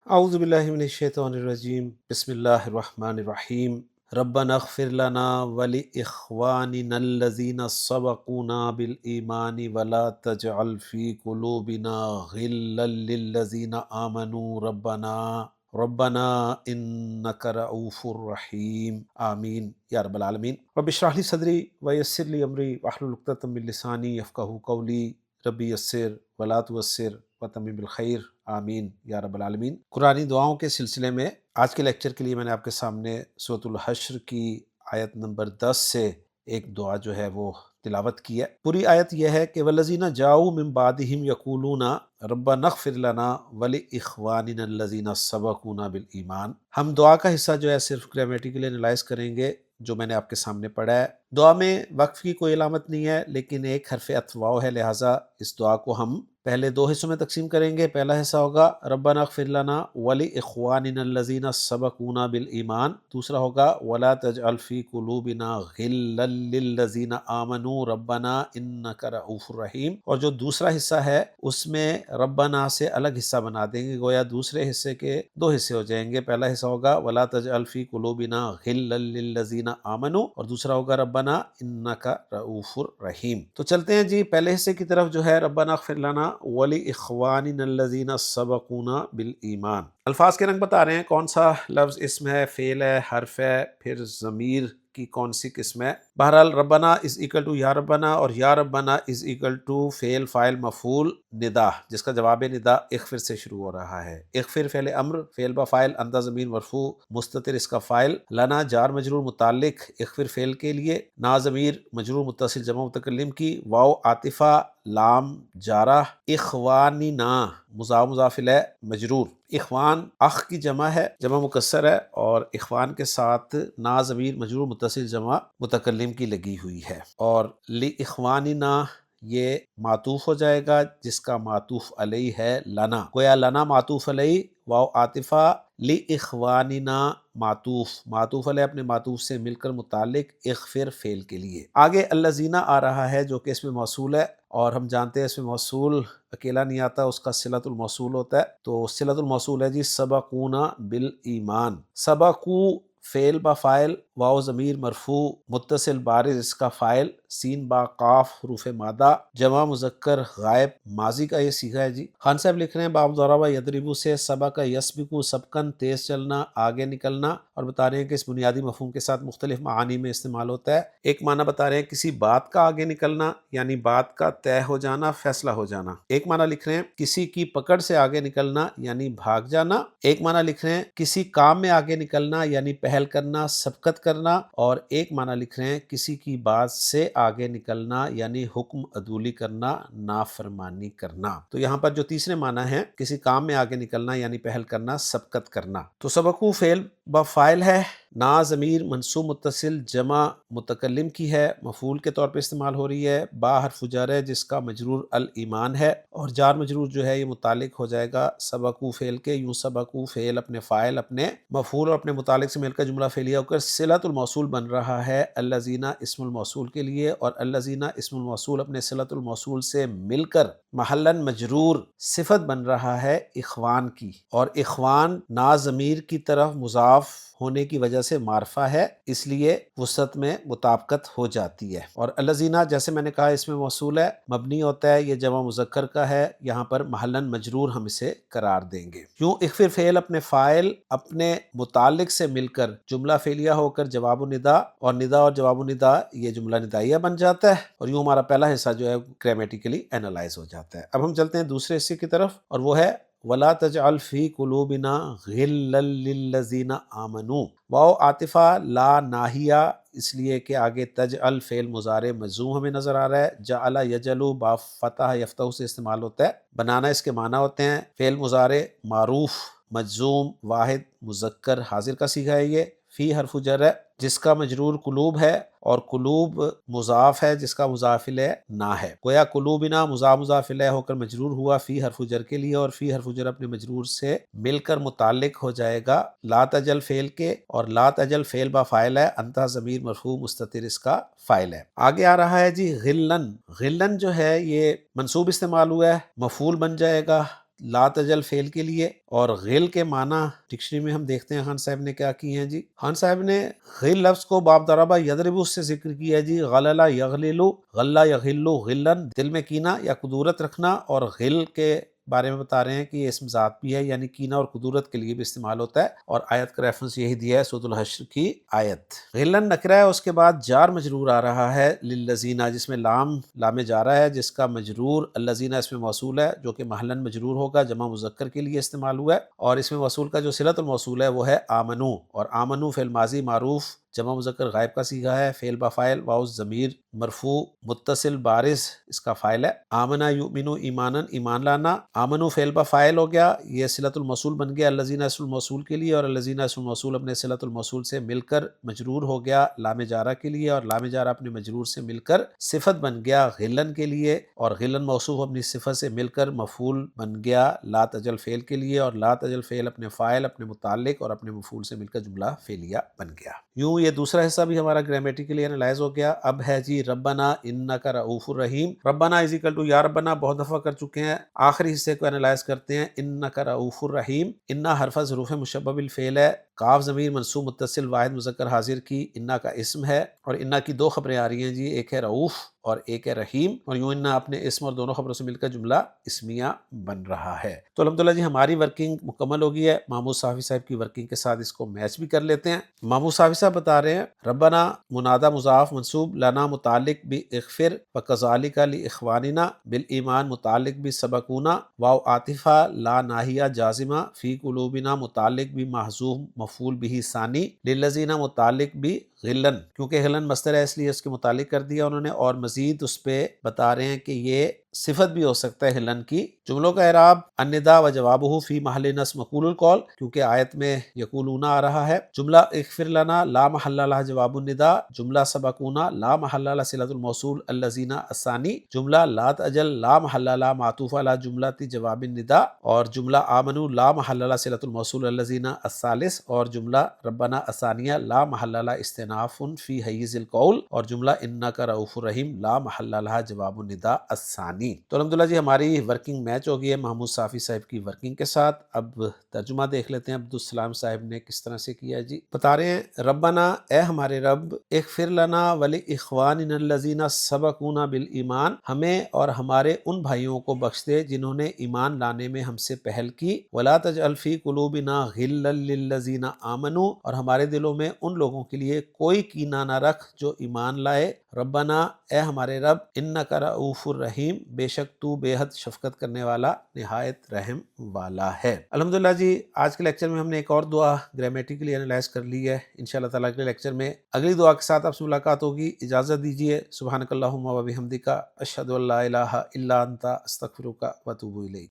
اعوذ باللہ من الشیطان الرجیم، بسم اللہ الرحمن الرحیم۔ ربنا اغفر لنا ولاخواننا الذین سبقونا بالایمان ولا تجعل فی قلوبنا غلا للذین آمنوا ربنا انک رؤوف رحیم، آمین یا رب العالمین۔ رب اشرح لی صدری ویسر لی امری واحلل عقدۃ من لسانی یفقہوا قولی، ربی یسر ولا تعسر وتمم بالخیر، آمین یا رب العالمین۔ قرآنی دعاؤں کے سلسلے میں آج کے لیکچر کے لیے میں نے آپ کے سامنے سورۃ الحشر کی آیت نمبر 10 سے ایک دعا جو ہے وہ تلاوت کی ہے۔ پوری آیت یہ ہے کہ والذین جاؤوا من بعدہم یقولون ربنا اغفر لنا ولاخواننا الذین سبقونا بالایمان۔ ہم دعا کا حصہ جو ہے صرف گرامیٹیکلی انالائز کریں گے جو میں نے آپ کے سامنے پڑھا ہے۔ دعا میں وقف کی کوئی علامت نہیں ہے، لیکن ایک حرف عطف واو ہے، لہٰذا اس دعا کو ہم پہلے دو حصوں میں تقسیم کریں گے۔ پہلا حصہ ہوگا ربنا اغفر لنا ولاخواننا الذین سبقونا بالایمان، دوسرا ہوگا ولا تجعل فی قلوبنا غلا للذین آمنوا ربنا انک رؤوف رحیم، اور جو دوسرا حصہ ہے اس میں ربنا سے الگ حصہ بنا دیں گے، گویا دوسرے حصے کے دو حصے ہو جائیں گے۔ پہلا حصہ ہوگا ولا تجعل فی قلوبنا غلا للذین آمنوا، اور دوسرا ہوگا ربنا انک رؤوف رحیم۔ تو چلتے ہیں جی پہلے حصے کی طرف جو ہے ربنا اغفر لنا ولاخواننا الذین سبقونا بالایمان۔ الفاظ کے رنگ بتا رہے ہیں، کون سا لفظ اسم ہے، فعل ہے، حرف ہے، پھر ضمیر کی کون سی قسم ہے۔ بہرحال ربنا از اکول ٹو یا ربنا، اور یا ربنا از اکول ٹو فعل فاعل مفعول ندا، جس کا جواب ندا اغفر سے شروع ہو رہا ہے۔ اغفر فعل امر، فعل با فاعل، انت ضمیر مرفوع، مستتر اس کا فاعل، لنا جار مجرور متعلق اغفر فعل کے لیے، نا ضمیر مجرور متصل جمع متکلم کی، واو عاطفہ، لام جارہ، اخواننا مضاف مضاف الیہ مجرور۔ اخوان اخ کی جمع ہے، جمع مکسر ہے، اور اخوان کے ساتھ نا ضمیر مجرور متصل جمع متکلم کی لگی ہوئی ہے، اور لاخواننا یہ معطوف ہو جائے گا جس کا معطوف علیہ ہے لنا، گویا لنا معطوف علیہ، واو عاطفہ، لاخواننا معطوف علیہ اپنے معطوف سے مل کر متعلق اغفر فعل کے لیے۔ آگے الذین آ رہا ہے جو کہ اسم موصول ہے، اور ہم جانتے ہیں اسم موصول اکیلا نہیں آتا، اس کا صلۃ الموصول ہوتا ہے، تو صلۃ الموصول ہے جی سبقونا بالایمان۔ سبقو فعل با فاعل، واو ضمیر مرفوع متصل بارز اس کا فاعل، سین با قاف حروف مادہ، جمع مذکر غائب، ماضی کا یہ صیغہ ہے جی۔ خان صاحب لکھ رہے ہیں باب ضرب یضرب سے سبق یسبق سبقن تیز چلنا، آگے نکلنا، اور بتا رہے ہیں کہ اس بنیادی مفہوم کے ساتھ مختلف معانی میں استعمال ہوتا ہے۔ ایک معنی بتا رہے ہیں کسی بات کا آگے نکلنا، یعنی بات کا طے ہو جانا، فیصلہ ہو جانا۔ ایک معنی لکھ رہے ہیں کسی کی پکڑ سے آگے نکلنا، یعنی بھاگ جانا۔ ایک معنی لکھ رہے ہیں کسی کام میں آگے نکلنا، یعنی پہل کرنا، سبقت کرنا۔ اور ایک معنی لکھ رہے ہیں کسی کی بات سے آگے نکلنا، یعنی حکم عدولی کرنا، نافرمانی کرنا۔ تو یہاں پر جو تیسرے معنی ہیں کسی کام میں آگے نکلنا یعنی پہل کرنا، سبقت کرنا۔ تو سبقو فعل با فاعل ہے، نا ضمیر منصوب متصل جمع متکلم کی ہے، مفعول کے طور پہ استعمال ہو رہی ہے، با حرف جر ہے جس کا مجرور الایمان ہے، اور جار مجرور جو ہے یہ متعلق ہو جائے گا سبقو فعل کے۔ یوں سبقو فعل اپنے فاعل، اپنے مفعول اور اپنے متعلق سے مل کر جملہ فعلیہ ہو کر صلۃ الموصول بن رہا ہے الذین اسم الموصول کے لیے، اور الذین اسم الموصول اپنے صلۃ الموصول سے مل کر محلاً مجرور صفت بن رہا ہے اخوان کی، اور اخوان نا ضمیر کی طرف مضاف ہونے کی وجہ سے معرفہ ہے، اس لیے وسعت میں مطابقت ہو جاتی ہے۔ اور الذین جیسے میں نے کہا اس میں موصول ہے، مبنی ہوتا ہے، یہ جمع مذکر کا ہے، یہاں پر محلاً مجرور ہم اسے قرار دیں گے۔ یوں اغفر فعل اپنے فاعل اپنے متعلق سے مل کر جملہ فعلیہ ہو کر جواب النداء، اور ندا اور جواب النداء یہ جملہ ندائیہ بن جاتا ہے، اور یوں ہمارا پہلا حصہ جو ہے گرامیٹیکلی انالائز ہو جاتا ہے۔ اب ہم چلتے ہیں دوسرے حصے کی طرف، اور وہ ہے وَلَا تَجْعَلْ فِي قُلُوبِنَا غِلًّا لِّلَّذِينَ آمَنُوا۔ واو عاطفہ لا ناہیہ، اس لیے کہ آگے تجعل فعل مضارع مجزوم ہمیں نظر آ رہا ہے، جعل یجعل با فتح یفتح سے استعمال ہوتا ہے، بنانا اس کے معنی ہوتے ہیں، فعل مضارع معروف مجزوم واحد مذکر حاضر کا صیغہ ہے، یہ فی حرف جر ہے جس کا مجرور قلوب ہے، اور قلوب مضاف ہے جس کا مضاف الیہ نہ ہے، گویا قلوبنا مضاف الیہ ہو کر مجرور ہوا فی حرف جر کے لیے، اور فی حرف جر اپنے مجرور سے مل کر متعلق ہو جائے گا لا تجل فعل کے، اور لا تجل فعل با فاعل ہے، انتا ضمیر مرفوع مستتر اس کا فاعل ہے۔ آگے آ رہا ہے جی غلن۔ غلن جو ہے یہ منصوب استعمال ہوا ہے، مفعول بن جائے گا، لا تجل فعل کے لیے، اور غل کے معنی ڈکشنری میں ہم دیکھتے ہیں خان صاحب نے کیا کی ہیں جی۔ خان صاحب نے غل لفظ کو باب ضربہ یضربو سے ذکر کیا جی۔ غللا یغللو، غلہ یغلو غلن، دل میں کینہ یا قدورت رکھنا، اور غل کے بارے میں بتا رہے ہیں کہ یہ اسم ذات بھی ہے، یعنی کینہ اور قدورت کے لیے بھی استعمال ہوتا ہے، اور آیت کا ریفرنس یہی دیا ہے سورۃ الحشر کی آیت۔ غلن نکرہ ہے، اس کے بعد جار مجرور آ رہا ہے للذین، جس میں لام جارہ ہے، جس کا مجرور الذین اس میں موصول ہے، جو کہ محلاً مجرور ہوگا، جمع مذکر کے لیے استعمال ہوا ہے، اور اس میں موصول کا جو صلۃ الموصول ہے وہ ہے آمنو، اور آمنو فعل ماضی معروف جمع مذکر غائب کا صیغہ ہے، فعل با فاعل واو ضمیر مرفوع متصل بارز اس کا فاعل ہے۔ آمنا یؤمنو ایمانن، ایمان لانا، آمنو فعل با فاعل ہو گیا، یہ صلۃ الموصول بن گیا الذین اسم الموصول کے لیے، اور الذین اسم الموصول اپنے صلۃ الموصول سے مل کر مجرور ہو گیا لام جارہ کے لیے، اور لام جارہ اپنے مجرور سے مل کر صفت بن گیا غلن کے لیے، اور غلن موصوف اپنی صفت سے مل کر مفعول بن گیا لا تجل فعل کے لیے، اور لا تجل فعل اپنے فاعل، اپنے متعلق اور اپنے مفعول سے مل کر جملہ فعلیہ بن گیا۔ یوں یہ دوسرا حصہ بھی ہمارا گرامیٹیکلی انالائز ہو گیا۔ اب ہے جی ربنا انک رؤوف الرحیم۔ ربنا از اکول ٹو یا ربنا بہت دفعہ کر چکے ہیں، آخری حصے کو انالائز کرتے ہیں۔ انک رؤوف الرحیم، انا حرف ظروف مشبہ بالفعل ہے، کاف ضمیر منصوب متصل واحد مذکر حاضر کی انا کا اسم ہے، اور انا کی دو خبریں آ رہی ہیں جی، ایک ہے رؤوف اور ایک ہے رحیم، اور یوں انا اپنے اسم اور دونوں خبروں سے مل کر جملہ اسمیہ بن رہا ہے۔ تو الحمدللہ جی ہماری ورکنگ مکمل ہو گئی ہے۔ محمود صافی صاحب کی ورکنگ کے ساتھ اس کو میچ بھی کر لیتے ہیں۔ محمود صافی صاحب بتا رہے ہیں ربنا منادہ مضاف منصوب، لنا متعلق بھی اغفر، وکذالک لاخواننا، بالایمان متعلق بھی سبقونا، واو عاطفہ لا ناہیہ جازمہ، فی قلوبنا متعلق بھی محذوف مفعول بھی ثانی، للذین متعلق بھی غلن، کیونکہ غلن مصدر ہے اس لیے اس کے متعلق کر دیا انہوں نے، اور مزید اس پہ بتا رہے ہیں کہ یہ صفت بھی ہو سکتا ہے غلن کی۔ جملوں کا اعراب النداء و جوابہ فی محل نصب مقول القول، کیونکہ آیت میں یقولون آ رہا ہے۔ جملہ اغفر لنا لا محل لها جواب النداء، جملہ سبقونا لا محل لها صلۃ الموصول الذین الثانی، جملہ لا تجل لا محل لها معطوف علی جملہ جواب النداء، اور جملہ آمنو لا محل لها صلۃ الموصول الذین الثالث، اور جملہ ربنا الثانیہ لا محل لها استئناف فی حیز القول، اور جملہ انک رؤوف الرحیم لا محل لها جواب النداء الثانی۔ تو الحمدللہ جی ہماری ورکنگ میچ ہو گئی ہے محمود صافی صاحب کی ورکنگ کے ساتھ۔ اب ترجمہ دیکھ لیتے ہیں عبدالسلام صاحب نے کس طرح سے کیا ہے جی۔ بتا رہے ہیں ربنا اے ہمارے رب، اغفر لنا ولاخواننا الذین سبقونا بالایمان، ہمیں اور ہمارے ان بھائیوں کو بخش دے جنہوں نے ایمان لانے میں ہم سے پہل کی، ولا تجعل فی قلوبنا غلا للذین آمنوا، اور ہمارے دلوں میں ان لوگوں کے لیے کوئی کینہ نہ رکھ جو ایمان لائے، ربنا اے ہمارے رب، انک رؤوف الرحیم، بے شک تو بے حد شفقت کرنے والا نہایت رحم والا ہے۔ الحمدللہ جی آج کے لیکچر میں ہم نے ایک اور دعا گرامیٹیکلی انالائز کر لی ہے۔ انشاءاللہ تعالیٰ اگلے لیکچر میں اگلی دعا کے ساتھ آپ سے ملاقات ہوگی۔ اجازت دیجیے، سبحانک اللہم و بحمدک، اشہد ان لا الہ الا انت، استغفرک و اتوب الیک۔